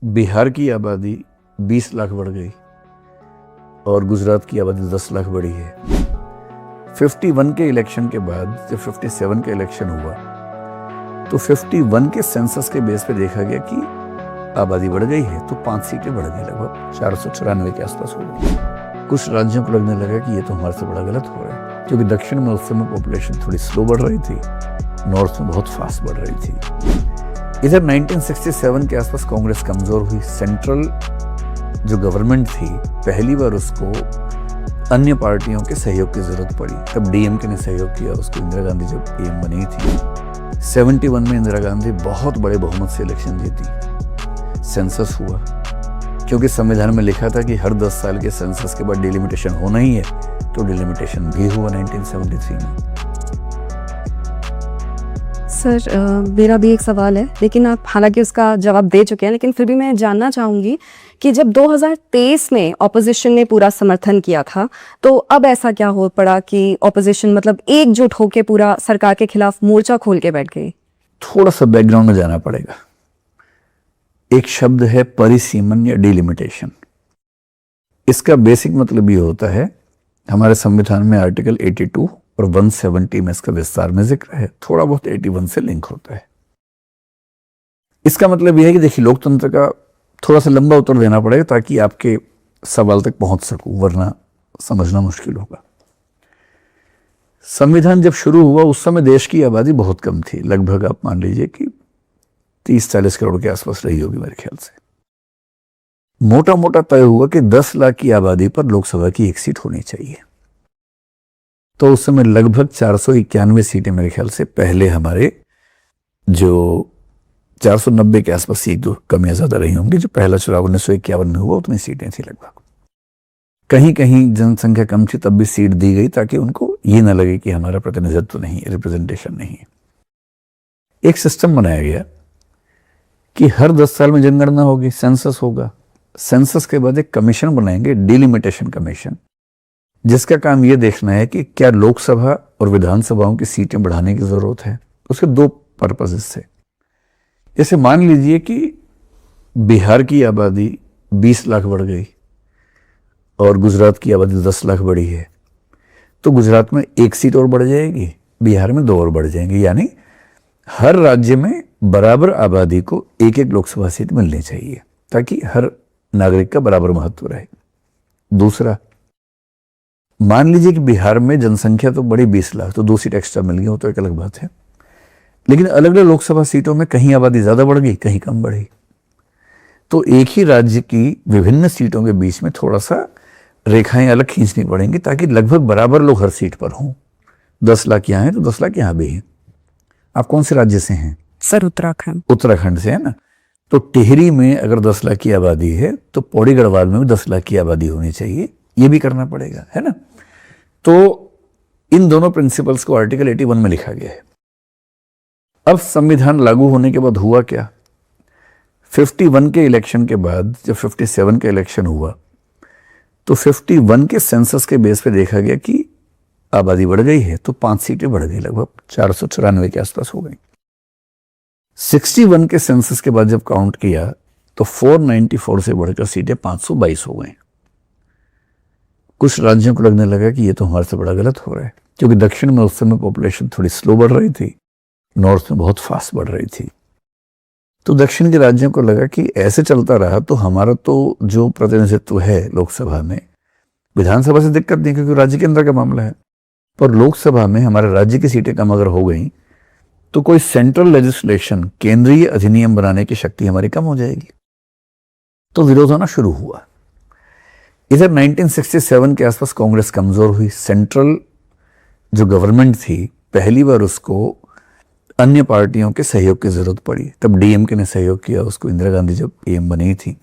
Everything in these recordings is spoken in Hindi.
बिहार की आबादी 20 लाख बढ़ गई और गुजरात की आबादी 10 लाख बढ़ी है। 51 के इलेक्शन के बाद जब 57 का इलेक्शन हुआ तो 51 के सेंसस के बेस पे देखा गया कि आबादी बढ़ गई है, तो 5 सीटें बढ़ गई, लगभग 494 के आसपास हो गई। कुछ राज्यों को लगने लगा कि ये तो हमारे से बड़ा गलत हो रहा है, क्योंकि दक्षिण में उस समय पॉपुलेशन थोड़ी स्लो बढ़ रही थी, नॉर्थ में बहुत फास्ट बढ़ रही थी। इधर 1967 के आसपास कांग्रेस कमजोर हुई। सेंट्रल जो गवर्नमेंट थी, पहली बार उसको अन्य पार्टियों के सहयोग की जरूरत पड़ी। तब डीएमके ने सहयोग किया उसको, इंदिरा गांधी जब पीएम बनी थी। 71 में इंदिरा गांधी बहुत बड़े बहुमत से इलेक्शन जीती। सेंसस हुआ, क्योंकि संविधान में लिखा था कि हर 10 साल के सेंसस के बाद डिलिमिटेशन होना ही है, तो डिलिमिटेशन भी हुआ 1973 में। सर, मेरा भी एक सवाल है, लेकिन आप हालांकि उसका जवाब दे चुके हैं, लेकिन फिर भी मैं जानना चाहूँगी कि जब 2023 में ऑपोजिशन ने पूरा समर्थन किया था, तो अब ऐसा क्या हो पड़ा कि ऑपोजिशन मतलब एकजुट होकर पूरा सरकार के खिलाफ मोर्चा खोल के बैठ गई? थोड़ा सा बैकग्राउंड में जाना पड़ेगा। एक शब्द है परिसीमन या डिलिमिटेशन। इसका बेसिक मतलब ये होता है, हमारे संविधान में आर्टिकल 82 और 170 में इसका विस्तार में जिक्र है, थोड़ा बहुत 81 से लिंक होता है। इसका मतलब यह है कि देखिए, लोकतंत्र का थोड़ा सा लंबा उत्तर देना पड़ेगा ताकि आपके सवाल तक पहुंच सकूं, वरना समझना मुश्किल होगा। संविधान जब शुरू हुआ उस समय देश की आबादी बहुत कम थी, लगभग आप मान लीजिए कि 30-40 करोड़ के आसपास रही होगी मेरे ख्याल से। मोटा मोटा तय हुआ कि 10 लाख की आबादी पर लोकसभा की एक सीट होनी चाहिए। तो उस समय लगभग 491 सीटें मेरे ख्याल से, पहले हमारे जो 490 के आसपास सीट, जो कम या ज्यादा रही होंगी, जो पहला चुनाव 1951 में हुआ उतनी सीटें थी लगभग। कहीं कहीं जनसंख्या कम थी तब भी सीट दी गई, ताकि उनको ये ना लगे कि हमारा प्रतिनिधित्व नहीं है, रिप्रेजेंटेशन नहीं है। एक सिस्टम बनाया गया कि हर 10 साल में जनगणना होगी, सेंसस होगा। सेंसस के बाद एक कमीशन बनाएंगे, डिलिमिटेशन कमीशन, जिसका काम यह देखना है कि क्या लोकसभा और विधानसभाओं की सीटें बढ़ाने की जरूरत है। उसके 2 पर्पसेस थे। जैसे मान लीजिए कि बिहार की आबादी 20 लाख बढ़ गई और गुजरात की आबादी 10 लाख बढ़ी है, तो गुजरात में 1 सीट और बढ़ जाएगी, बिहार में 2 और बढ़ जाएंगी। यानी हर राज्य में बराबर आबादी को 1-1 लोकसभा सीट मिलनी चाहिए, ताकि हर नागरिक का बराबर महत्व रहे। दूसरा, मान लीजिए कि बिहार में जनसंख्या तो बड़ी 20 लाख, तो 2 सीट एक्स्ट्रा मिल गई, वो तो एक अलग बात है। लेकिन अलग अलग लोकसभा सीटों में कहीं आबादी ज्यादा बढ़ गई, कहीं कम बढ़ी, तो एक ही राज्य की विभिन्न सीटों के बीच में थोड़ा सा रेखाएं अलग खींचनी पड़ेंगी, ताकि लगभग बराबर लोग हर सीट पर हों। 10 लाख यहाँ है तो 10 लाख यहाँ भी है। आप कौन से राज्य से हैं? सर, उत्तराखंड। उत्तराखंड से है ना। तो टिहरी में अगर 10 लाख की आबादी है तो पौड़ी गढ़वाल में भी 10 लाख की आबादी होनी चाहिए, ये भी करना पड़ेगा, है ना। तो इन दोनों प्रिंसिपल्स को आर्टिकल 81 में लिखा गया है। अब संविधान लागू होने के बाद हुआ क्या? 51 के इलेक्शन के बाद जब 57 का इलेक्शन हुआ तो 51 के सेंसस के बेस पे देखा गया कि आबादी बढ़ गई है, तो 5 सीटें बढ़ गई, लगभग 494 के आसपास हो गई। 61 के सेंसस के बाद जब काउंट किया तो 494 से बढ़कर सीटें 522 हो गई। कुछ राज्यों को लगने लगा कि ये तो हमारे से बड़ा गलत हो रहा है, क्योंकि दक्षिण में उस समय पॉपुलेशन थोड़ी स्लो बढ़ रही थी, नॉर्थ में बहुत फास्ट बढ़ रही थी। तो दक्षिण के राज्यों को लगा कि ऐसे चलता रहा तो हमारा तो जो प्रतिनिधित्व है लोकसभा में, विधानसभा से दिक्कत नहीं क्योंकि राज्य के अंदर का मामला है, पर लोकसभा में हमारे राज्य की सीटें कम अगर हो गई तो कोई सेंट्रल लेजिस्लेशन, केंद्रीय अधिनियम बनाने की शक्ति हमारी कम हो जाएगी। तो विरोध होना शुरू हुआ। इधर 1967 के आसपास कांग्रेस कमजोर हुई। सेंट्रल जो गवर्नमेंट थी, पहली बार उसको अन्य पार्टियों के सहयोग की जरूरत पड़ी। तब डीएमके ने सहयोग किया उसको, इंदिरा गांधी जब पीएम बनी थी।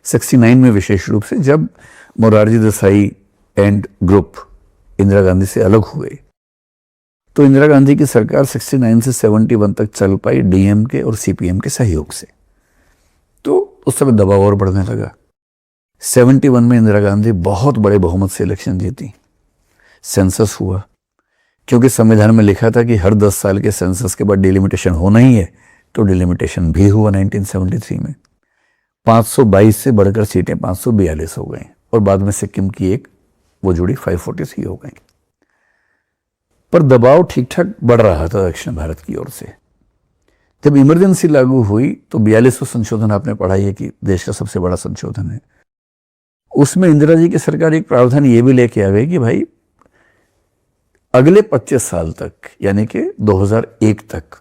69 में विशेष रूप से जब मोरारजी देसाई एंड ग्रुप इंदिरा गांधी से अलग हुए, तो इंदिरा गांधी की सरकार 69 से 71 तक चल पाई डीएमके और सीपीएम के सहयोग से। तो उस समय दबाव और बढ़ने लगा। 71 में इंदिरा गांधी बहुत बड़े बहुमत से इलेक्शन जीती। सेंसस हुआ, क्योंकि संविधान में लिखा था कि हर 10 साल के सेंसस के बाद डिलिमिटेशन होना ही है, तो डिलिमिटेशन भी हुआ 1973 में। 522 से बढ़कर सीटें 542 हो गई और बाद में सिक्किम की एक वो जुड़ी 543 हो गई। पर दबाव ठीक ठाक बढ़ रहा था दक्षिण भारत की ओर से। जब इमरजेंसी लागू हुई तो 42वां संशोधन आपने पढ़ा है कि देश का सबसे बड़ा संशोधन है। उसमें इंदिरा जी की सरकार एक प्रावधान ये भी लेके आ गई कि भाई अगले 25 साल तक यानी कि 2001 तक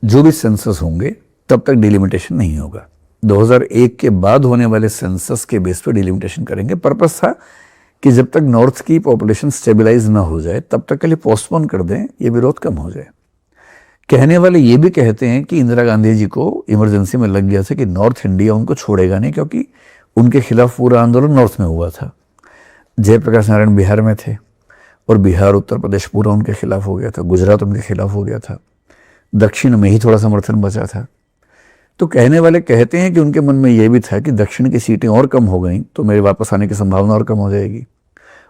जो भी सेंसस होंगे तब तक डिलिमिटेशन नहीं होगा। 2001 के बाद होने वाले सेंसस के बेस पर डिलिमिटेशन करेंगे। पर्पस था कि जब तक नॉर्थ की पॉपुलेशन स्टेबलाइज ना हो जाए तब तक के लिए पोस्टपोन कर दें, ये विरोध कम हो जाए। कहने वाले ये भी कहते हैं कि इंदिरा गांधी जी को इमरजेंसी में लग गया था कि नॉर्थ इंडिया उनको छोड़ेगा नहीं, क्योंकि उनके खिलाफ पूरा आंदोलन नॉर्थ में हुआ था। जयप्रकाश नारायण बिहार में थे और बिहार उत्तर प्रदेश पूरा उनके खिलाफ हो गया था, गुजरात उनके खिलाफ हो गया था, दक्षिण में ही थोड़ा समर्थन बचा था। तो कहने वाले कहते हैं कि उनके मन में यह भी था कि दक्षिण की सीटें और कम हो गई तो मेरे वापस आने की संभावना और कम हो जाएगी।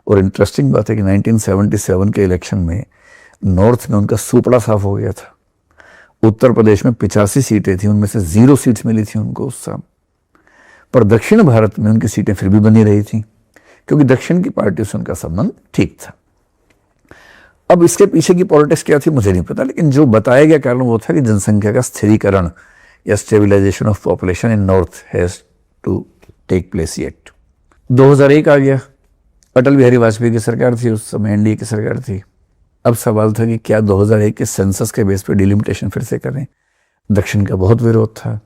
और इंटरेस्टिंग बात है कि 1977 के इलेक्शन में नॉर्थ में उनका सुपड़ा साफ हो गया था। उत्तर प्रदेश में 85 सीटें थी, उनमें से 0 सीट्स मिली थी उनको उस समय। पर दक्षिण भारत में उनकी सीटें फिर भी बनी रही थी क्योंकि दक्षिण की पार्टी से उनका संबंध ठीक था। अब इसके पीछे की पॉलिटिक्स क्या थी मुझे नहीं पता, लेकिन जो बताया गया कारण वो था कि जनसंख्या का स्थिरीकरण या stabilisation of population in north has to take place yet. 2001 आ गया, अटल बिहारी वाजपेयी की सरकार थी, उस समय एनडीए की सरकार थी। अब सवाल था कि क्या 2001 के सेंसस के बेस पर डिलिमिटेशन फिर से करें। दक्षिण का बहुत विरोध था।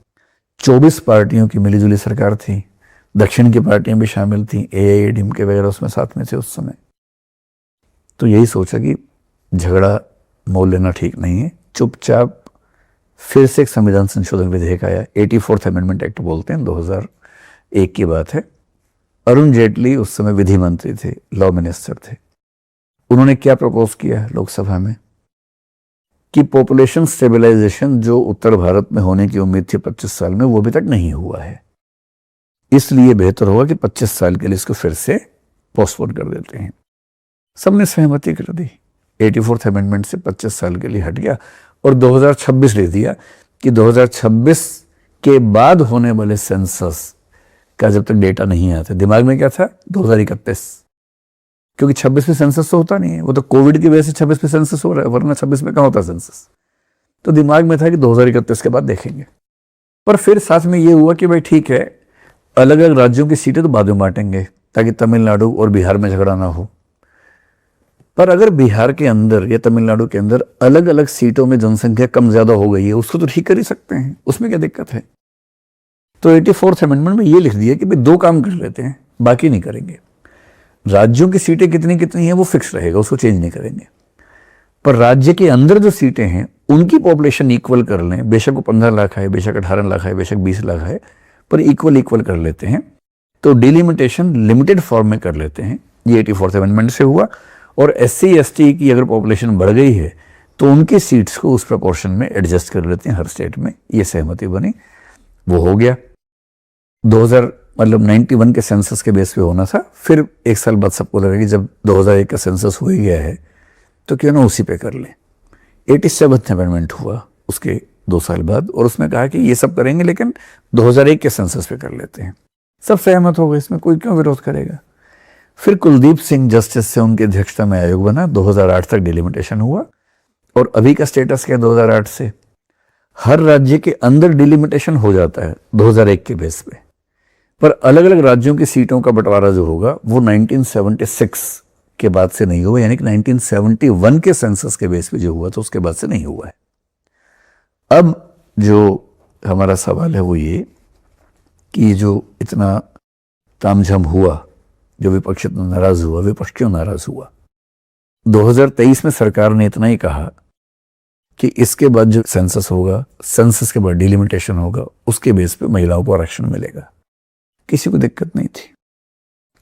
24 पार्टियों की मिलीजुली सरकार थी, दक्षिण की पार्टियां भी शामिल थी, एआईएडीएमके वगैरह उसमें साथ में थे उस समय। तो यही सोचा कि झगड़ा मोल लेना ठीक नहीं है, चुपचाप फिर से एक संविधान संशोधन विधेयक आया, 84th अमेंडमेंट एक्ट बोलते हैं, 2001 की बात है। अरुण जेटली उस समय विधि मंत्री थे, लॉ मिनिस्टर थे। उन्होंने क्या प्रपोज किया लोकसभा में कि पॉपुलेशन स्टेबलाइजेशन जो उत्तर भारत में होने की उम्मीद थी 25 साल में, वो अभी तक नहीं हुआ है, इसलिए बेहतर होगा कि 25 साल के लिए इसको फिर से पोस्टपोन कर देते हैं। सबने सहमति कर दी, 84th अमेंडमेंट से 25 साल के लिए हट गया और 2026 लिख दिया कि 2026 के बाद होने वाले सेंसस का जब तक डेटा नहीं आता। दिमाग में क्या था 2031, क्योंकि 26 में सेंसस तो होता नहीं है, वो तो कोविड की वजह से 26 में सेंसस हो रहा है, वरना 26 में कहाँ होता सेंसस। तो दिमाग में था कि 2031 के बाद देखेंगे। पर फिर साथ में ये हुआ कि भाई ठीक है, अलग अलग राज्यों की सीटें तो बाद में बांटेंगे ताकि तमिलनाडु और बिहार में झगड़ा ना हो। पर अगर बिहार के अंदर या तमिलनाडु के अंदर अलग अलग सीटों में जनसंख्या कम ज्यादा हो गई है, उसको तो ठीक कर ही सकते हैं, उसमें क्या दिक्कत है। तो 84th अमेंडमेंट में ये लिख दिया कि भाई 2 काम कर लेते हैं, बाकी नहीं करेंगे। राज्यों की सीटें कितनी कितनी हैं वो फिक्स रहेगा, उसको चेंज नहीं करेंगे। पर राज्य के अंदर जो सीटें हैं उनकी पॉपुलेशन इक्वल कर लें, बेशक वो 15 लाख है, बेशक 18 लाख है, बेशक 20 लाख है, पर इक्वल कर लेते हैं। तो डिलिमिटेशन लिमिटेड फॉर्म में कर लेते हैं। ये 84th अमेंडमेंट से हुआ। और SC ST की अगर पॉपुलेशन बढ़ गई है तो उनकी सीट्स को उस प्रपोर्शन में एडजस्ट कर लेते हैं हर स्टेट में। ये सहमति बनी, वो हो गया। 91 के सेंसस के बेस पे होना था। फिर एक साल बाद सबको लगा कि जब 2001 का सेंसस हो ही गया है तो क्यों ना उसी पे कर लें। 87th अमेंडमेंट हुआ उसके 2 साल बाद, और उसमें कहा कि ये सब करेंगे लेकिन 2001 के सेंसस पे कर लेते हैं। सब सहमत हो गए, इसमें कोई क्यों विरोध करेगा। फिर कुलदीप सिंह जस्टिस से उनकी अध्यक्षता में आयोग बना, 2008 तक डिलिमिटेशन हुआ। और अभी का स्टेटस क्या है 2008 से, हर राज्य के अंदर डिलिमिटेशन हो जाता है 2001 के बेस पे। पर अलग अलग राज्यों की सीटों का बंटवारा जो होगा वो 1976 के बाद से नहीं हुआ, यानी कि 1971 के सेंसस के बेस पे जो हुआ था उसके बाद से नहीं हुआ है। अब जो हमारा सवाल है वो ये कि जो इतना तामझाम हुआ, जो विपक्ष इतना नाराज हुआ, विपक्ष क्यों नाराज हुआ। 2023 में सरकार ने इतना ही कहा कि इसके बाद जो सेंसस होगा, सेंसस के बाद डिलिमिटेशन होगा, उसके बेस पे महिलाओं को आरक्षण मिलेगा। किसी को दिक्कत नहीं थी।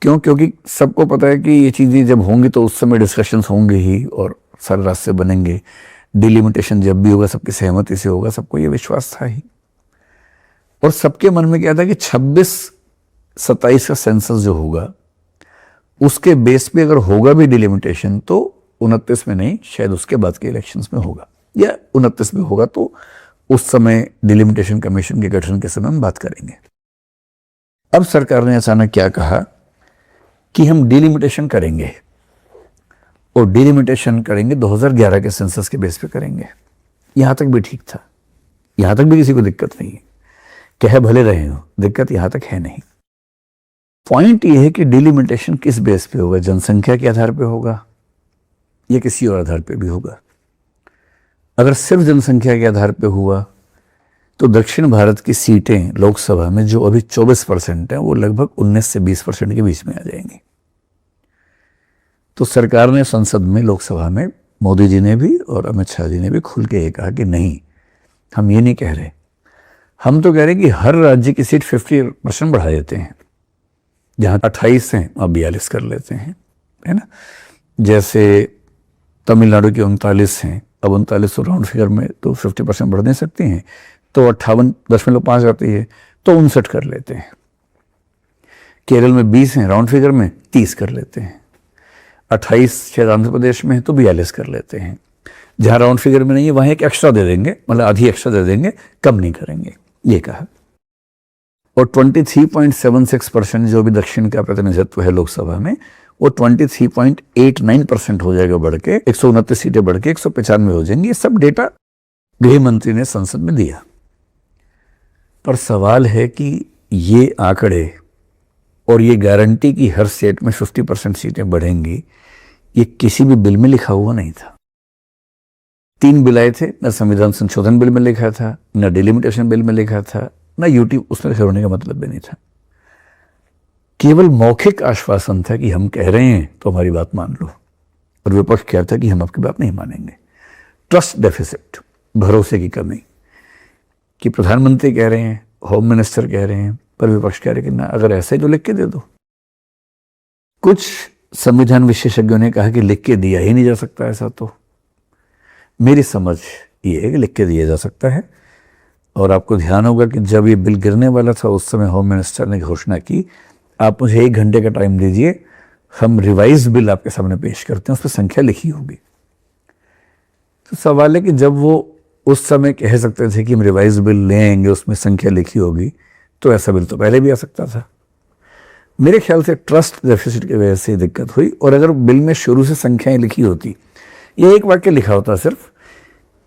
क्यों? क्योंकि सबको पता है कि ये चीजें जब होंगी तो उस समय डिस्कशंस होंगे ही और सारे रास्ते बनेंगे। डिलिमिटेशन जब भी होगा सबकी सहमति से होगा, सबको ये विश्वास था ही। और सबके मन में क्या था कि 26-27 का सेंसस जो होगा उसके बेस पे अगर होगा भी डिलिमिटेशन तो 29 में नहीं, शायद उसके बाद के इलेक्शंस में होगा, या 29 में होगा तो उस समय डिलिमिटेशन कमीशन के गठन के समय हम बात करेंगे। अब सरकार ने अचानक क्या कहा कि हम डिलिमिटेशन करेंगे, और डिलिमिटेशन करेंगे 2011 के सेंसस के बेस पे करेंगे। यहां तक भी ठीक था, यहां तक भी किसी को दिक्कत नहीं है, कह भले रहे हो, दिक्कत यहां तक है नहीं। पॉइंट ये है कि डिलिमिटेशन किस बेस पे होगा, जनसंख्या के आधार पे होगा या किसी और आधार पे भी होगा। अगर सिर्फ जनसंख्या के आधार पे हुआ तो दक्षिण भारत की सीटें लोकसभा में जो अभी 24% हैं वो लगभग 19 से 20% के बीच में आ जाएंगी। तो सरकार ने संसद में, लोकसभा में, मोदी जी ने भी और अमित शाह जी ने भी खुल के ये कहा कि नहीं, हम ये नहीं कह रहे, हम तो कह रहे कि हर राज्य की सीट 50% बढ़ा देते हैं। जहाँ 28 हैं अब 42 कर लेते हैं, है ना। जैसे तमिलनाडु की 39 हैं, अब 39 राउंड फिगर में तो 50% बढ़ नहीं सकती हैं, तो 58.5 आती है तो 59 कर लेते हैं। केरल में 20 हैं, राउंड फिगर में 30 कर लेते हैं। 28 शायद आंध्र प्रदेश में है तो 42 कर लेते हैं। जहाँ राउंड फिगर में नहीं है वहाँ एक एक्स्ट्रा दे देंगे, मतलब आधी एक्स्ट्रा दे देंगे, कम नहीं करेंगे, ये कहा। और 23.76% जो भी दक्षिण का प्रतिनिधित्व है लोकसभा में, वो 23.89% हो जाएगा, बढ़ के 129 सीटें बढ़ के 195 हो जाएंगी। ये सब डेटा गृह मंत्री ने संसद में दिया। पर सवाल है कि ये आंकड़े और ये गारंटी कि हर स्टेट में 50% सीटें बढ़ेंगी, ये किसी भी बिल में लिखा हुआ नहीं था। 3 बिल आए थे, न संविधान संशोधन बिल में लिखा था, न डिलिमिटेशन बिल में लिखा था, न यूटी उसमें होने का मतलब भी नहीं था। केवल मौखिक आश्वासन था कि हम कह रहे हैं तो हमारी बात मान लो, और विपक्ष कहता कि हम आपकी बात नहीं मानेंगे। ट्रस्ट डेफिसिट, भरोसे की कमी, कि प्रधानमंत्री कह रहे हैं, होम मिनिस्टर कह रहे हैं, पर विपक्ष कह रहे हैं कि ना, अगर ऐसे ही तो लिख के दे दो। कुछ संविधान विशेषज्ञों ने कहा कि लिख के दिया ही नहीं जा सकता ऐसा। तो मेरी समझ ये है कि लिख के दिया जा सकता है। और आपको ध्यान होगा कि जब ये बिल गिरने वाला था उस समय होम मिनिस्टर ने घोषणा की, आप मुझे 1 घंटे का टाइम दीजिए, हम रिवाइज बिल आपके सामने पेश करते हैं, उस पर संख्या लिखी होगी। तो सवाल है कि जब वो उस समय कह सकते थे कि हम रिवाइज बिल ले आएंगे, उसमें संख्या लिखी होगी, तो ऐसा बिल तो पहले भी आ सकता था। मेरे ख्याल से ट्रस्ट डेफिसिट की वजह से दिक्कत हुई। और अगर बिल में शुरू से संख्याएं लिखी होती, ये एक वाक्य लिखा होता सिर्फ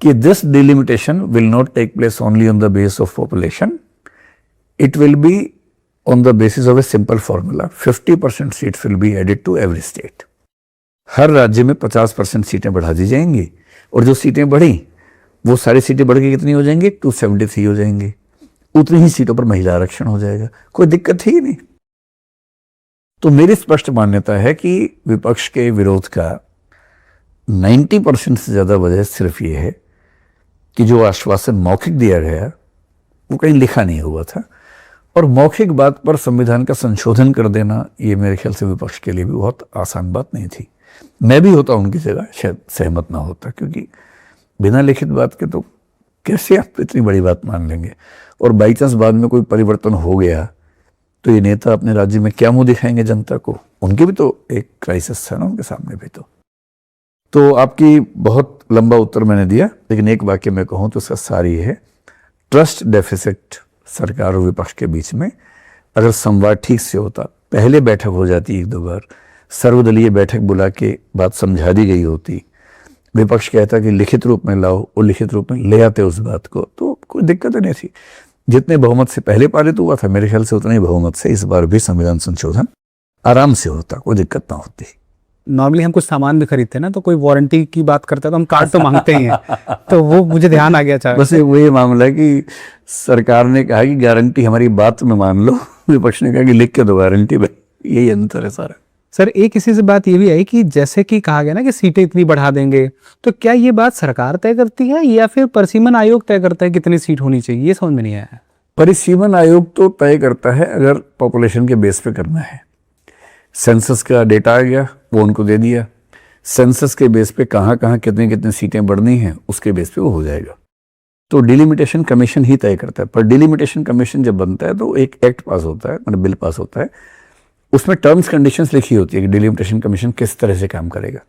कि this delimitation will not take place only on the base of population, it will be on the basis of a simple formula, 50% seats will be added to every state. हर राज्य में 50% सीटें बढ़ा दी जाएंगी, और जो सीटें बढ़ी वो सारी सीटें बढ़ के कितनी हो जाएंगी, 273 हो जाएंगी। उतनी ही सीटों पर महिला आरक्षण हो जाएगा, कोई दिक्कत ही नहीं। तो मेरी स्पष्ट मान्यता है कि विपक्ष के विरोध का 90% से ज्यादा वजह सिर्फ ये है कि जो आश्वासन मौखिक दिया गया वो कहीं लिखा नहीं हुआ था, और मौखिक बात पर संविधान का संशोधन कर देना, ये मेरे ख्याल से विपक्ष के लिए भी बहुत आसान बात नहीं थी। मैं भी होता उनकी जगह शायद सहमत ना होता, क्योंकि बिना लिखित बात के तो कैसे आप इतनी बड़ी बात मान लेंगे। और बाई चांस बाद में कोई परिवर्तन हो गया तो ये नेता अपने राज्य में क्या मुंह दिखाएंगे जनता को, उनके भी तो एक क्राइसिस था ना उनके सामने भी। तो आपकी बहुत लंबा उत्तर मैंने दिया, लेकिन एक वाक्य में कहूँ तो उसका सार ये है, ट्रस्ट डेफिसिट सरकार और विपक्ष के बीच में। अगर संवाद ठीक से होता, पहले बैठक हो जाती 1-2 बार, सर्वदलीय बैठक बुला के बात समझा दी गई होती, विपक्ष कहता कि लिखित रूप में लाओ, और लिखित रूप में ले आते उस बात को, तो कोई दिक्कत नहीं थी। जितने बहुमत से पहले पारित हुआ था, मेरे ख्याल से उतने ही बहुमत से इस बार भी संविधान संशोधन आराम से होता, कोई दिक्कत ना होती। नॉर्मली हम कुछ सामान भी खरीदते हैं ना, तो कोई वारंटी की बात करता है तो हम कार्ड तो मांगते ही हैं, तो वो मुझे ध्यान आ गया। बस वही मामला है कि सरकार ने कहा कि गारंटी हमारी बात में मान लो, विपक्ष ने कहा कि लिख के दो गारंटी, यही अंतर है सारा। सर, एक इसी से बात ये भी आई कि जैसे कि कहा गया ना कि सीटें इतनी बढ़ा देंगे, तो क्या ये बात सरकार तय करती है या फिर परिसीमन आयोग तय करता है कितनी सीट होनी चाहिए? ये समझ में नहीं आया। परिसीमन आयोग तो तय करता है अगर पॉपुलेशन के बेस पे करना है। सेंसस का डेटा आ गया, वो उनको दे दिया, सेंसस के बेस पे कहाँ कहाँ कितनी कितनी सीटें बढ़नी हैं उसके बेस पे वो हो जाएगा। तो डिलिमिटेशन कमीशन ही तय करता है। पर डिलिमिटेशन कमीशन जब बनता है तो एक एक्ट पास होता है, मतलब बिल पास होता है, उसमें टर्म्स कंडीशंस लिखी होती है कि डिलिमिटेशन कमीशन किस तरह से काम करेगा।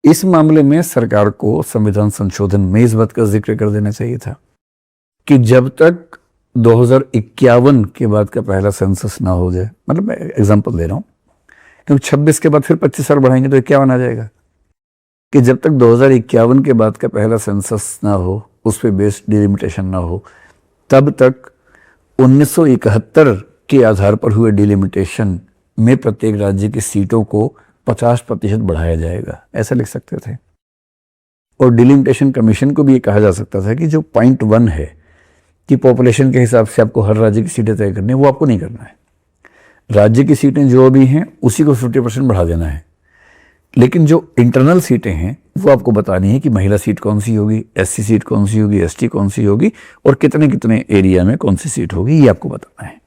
इस मामले में सरकार को संविधान संशोधन में इस बात का जिक्र कर देना चाहिए था कि जब तक 2051 के बाद का पहला सेंसस ना हो जाए, मतलब मैं एग्जांपल दे रहा हूं, क्योंकि 26 के बाद फिर 25 साल बढ़ाएंगे तो 51 आ जाएगा, कि जब तक 2051 के बाद का पहला सेंसस ना हो, उस पर बेस्ड डिलिमिटेशन ना हो, तब तक 1971 के आधार पर हुए डिलिमिटेशन में प्रत्येक राज्य की सीटों को 50% बढ़ाया जाएगा, ऐसा लिख सकते थे। और डिलिमिटेशन कमीशन को भी ये कहा जा सकता था कि जो पॉइंट 1 है कि पॉपुलेशन के हिसाब से आपको हर राज्य की सीटें तय करनी है, वो आपको नहीं करना है। राज्य की सीटें जो भी हैं उसी को 50% बढ़ा देना है, लेकिन जो इंटरनल सीटें हैं वो आपको बतानी है कि महिला सीट कौन सी होगी, एससी सीट कौन सी होगी, एसटी कौन सी होगी, और कितने कितने एरिया में कौन सी सीट होगी, ये आपको बताना है।